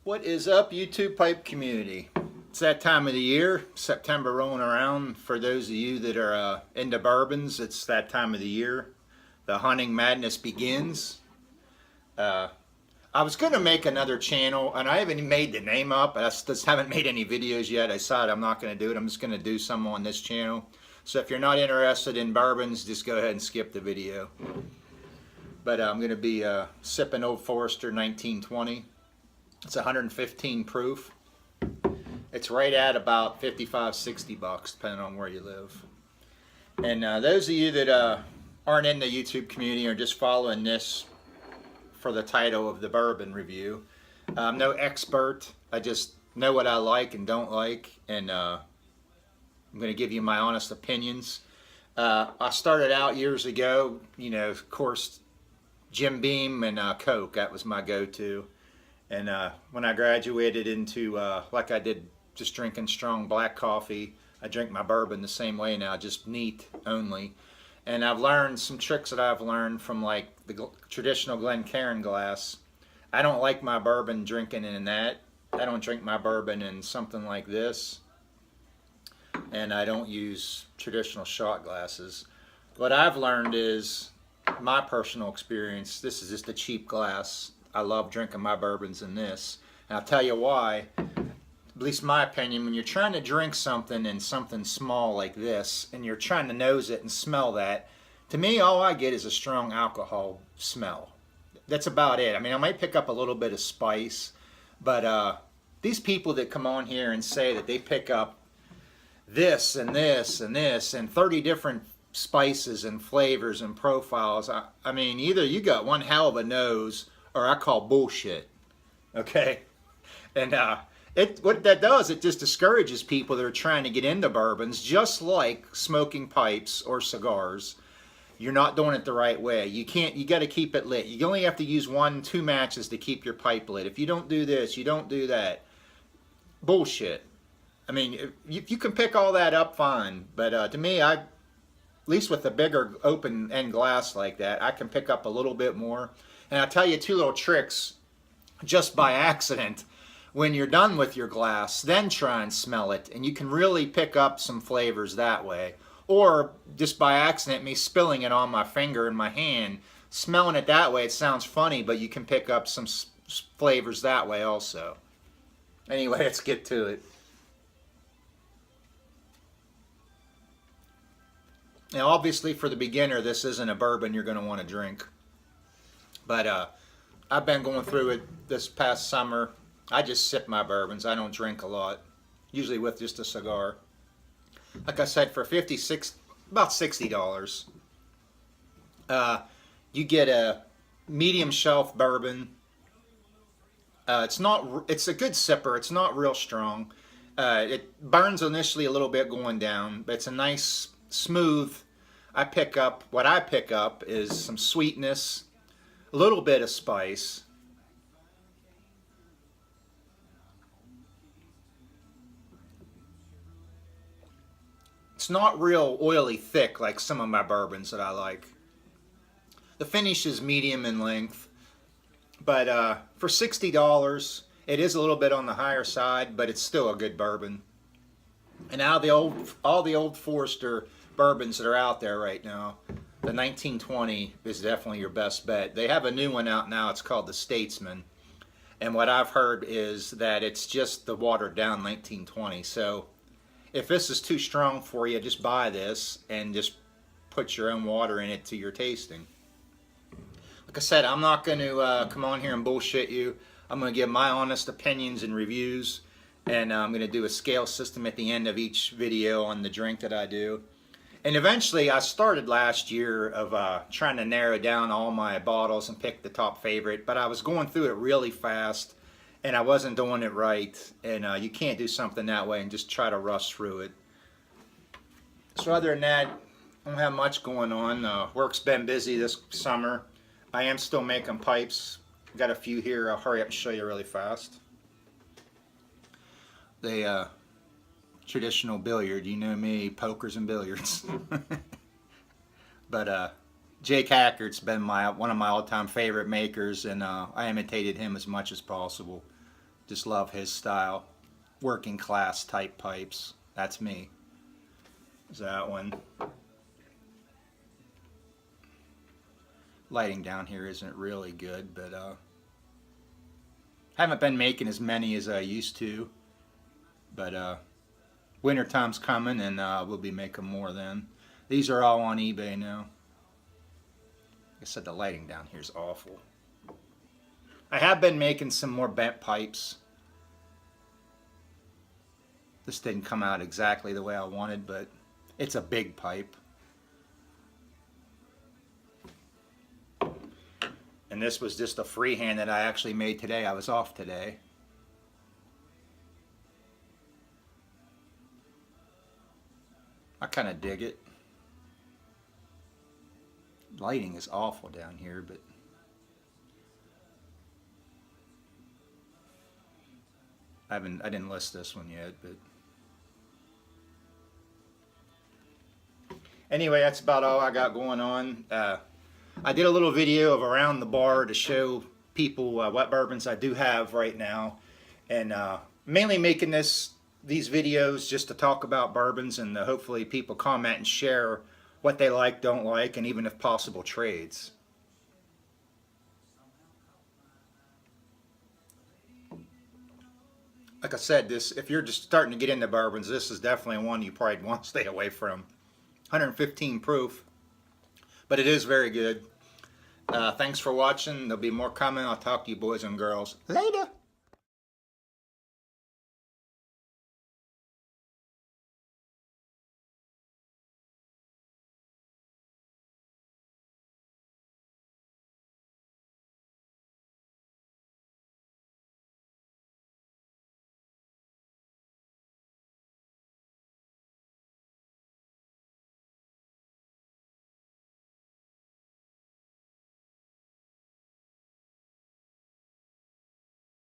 What is up, YouTube pipe community? It's that time of the year, September rolling around. For those of you that are into bourbons, it's that time of the year. The hunting madness begins. I was going to make another channel, and I haven't made the name up. I just haven't made any videos yet. I decided I'm not going to do it. I'm just going to do some on this channel. So if you're not interested in bourbons, just go ahead and skip the video. But I'm going to be sipping Old Forester 1920. It's 115 proof. It's right at about 55, 60 bucks, depending on where you live. And those of you that aren't in the YouTube community or just following this for the title of the bourbon review, I'm no expert. I just know what I like and don't like, and I'm going to give you my honest opinions. I started out years ago, you know, of course, Jim Beam and Coke. That was my go-to. And when I graduated into, like I did, just drinking strong black coffee, I drink my bourbon the same way now, just neat only. And I've learned some tricks that I've learned from like the traditional Glencairn glass. I don't like my bourbon drinking in that. I don't drink my bourbon in something like this. And I don't use traditional shot glasses. What I've learned is, my personal experience, this is just a cheap glass. I love drinking my bourbons in this. And I'll tell you why. At least my opinion, when you're trying to drink something in something small like this, and you're trying to nose it and smell that, to me, all I get is a strong alcohol smell. That's about it. I mean, I might pick up a little bit of spice, but these people that come on here and say that they pick up this and this and this and 30 different spices and flavors and profiles, I mean, either you got one hell of a nose, or I call bullshit, okay? And what that does, it just discourages people that are trying to get into bourbons, just like smoking pipes or cigars. You're not doing it the right way. You got to keep it lit. You only have to use 1-2 matches to keep your pipe lit. If you don't do this, you don't do that. Bullshit. I mean, if you can pick all that up, fine. But to me, at least with a bigger open end glass like that, I can pick up a little bit more. And I'll tell you 2 little tricks just by accident. When you're done with your glass, then try and smell it, and you can really pick up some flavors that way. Or just by accident, me spilling it on my finger and my hand, smelling it that way, it sounds funny, but you can pick up some flavors that way also. Anyway, let's get to it. Now, obviously, for the beginner, this isn't a bourbon you're going to want to drink. But I've been going through it this past summer. I just sip my bourbons. I don't drink a lot, usually with just a cigar. Like I said, for about $60, you get a medium shelf bourbon. It's a good sipper. It's not real strong. It burns initially a little bit going down, but it's a nice, smooth. What I pick up is some sweetness, a little bit of spice. It's not real oily thick like some of my bourbons that I like. The finish is medium in length, but for $60, it is a little bit on the higher side, but it's still a good bourbon. And now all the Old Forester bourbons that are out there right now, the 1920 is definitely your best bet. They have a new one out now. It's called the Statesman. And what I've heard is that it's just the watered down 1920. So if this is too strong for you, just buy this and just put your own water in it to your tasting. Like I said, I'm not going to come on here and bullshit you. I'm going to give my honest opinions and reviews. And I'm going to do a scale system at the end of each video on the drink that I do. And eventually, I started last year of trying to narrow down all my bottles and pick the top favorite, but I was going through it really fast, and I wasn't doing it right. And you can't do something that way and just try to rush through it. So other than that, I don't have much going on. Work's been busy this summer. I am still making pipes. Got a few here. I'll hurry up and show you really fast. They traditional billiard, you know me, pokers and billiards. But Jake Hackert's been one of my all-time favorite makers, and I imitated him as much as possible. Just love his style. Working class type pipes. That's me. Is that one. Lighting down here isn't really good, but haven't been making as many as I used to. But winter time's coming, and we'll be making more then. These are all on eBay now. Like I said, the lighting down here is awful. I have been making some more bent pipes. This didn't come out exactly the way I wanted, but it's a big pipe. And this was just a freehand that I actually made today. I was off today. I kind of dig it. Lighting is awful down here, but I didn't list this one yet, but anyway, that's about all I got going on. I did a little video of around the bar to show people what bourbons I do have right now, and mainly making these videos just to talk about bourbons, and hopefully people comment and share what they like, don't like, and even if possible trades. Like I said, if you're just starting to get into bourbons, this is definitely one you probably want to stay away from. 115 proof, but it is very good. Thanks for watching. There'll be more coming. I'll talk to you boys and girls later.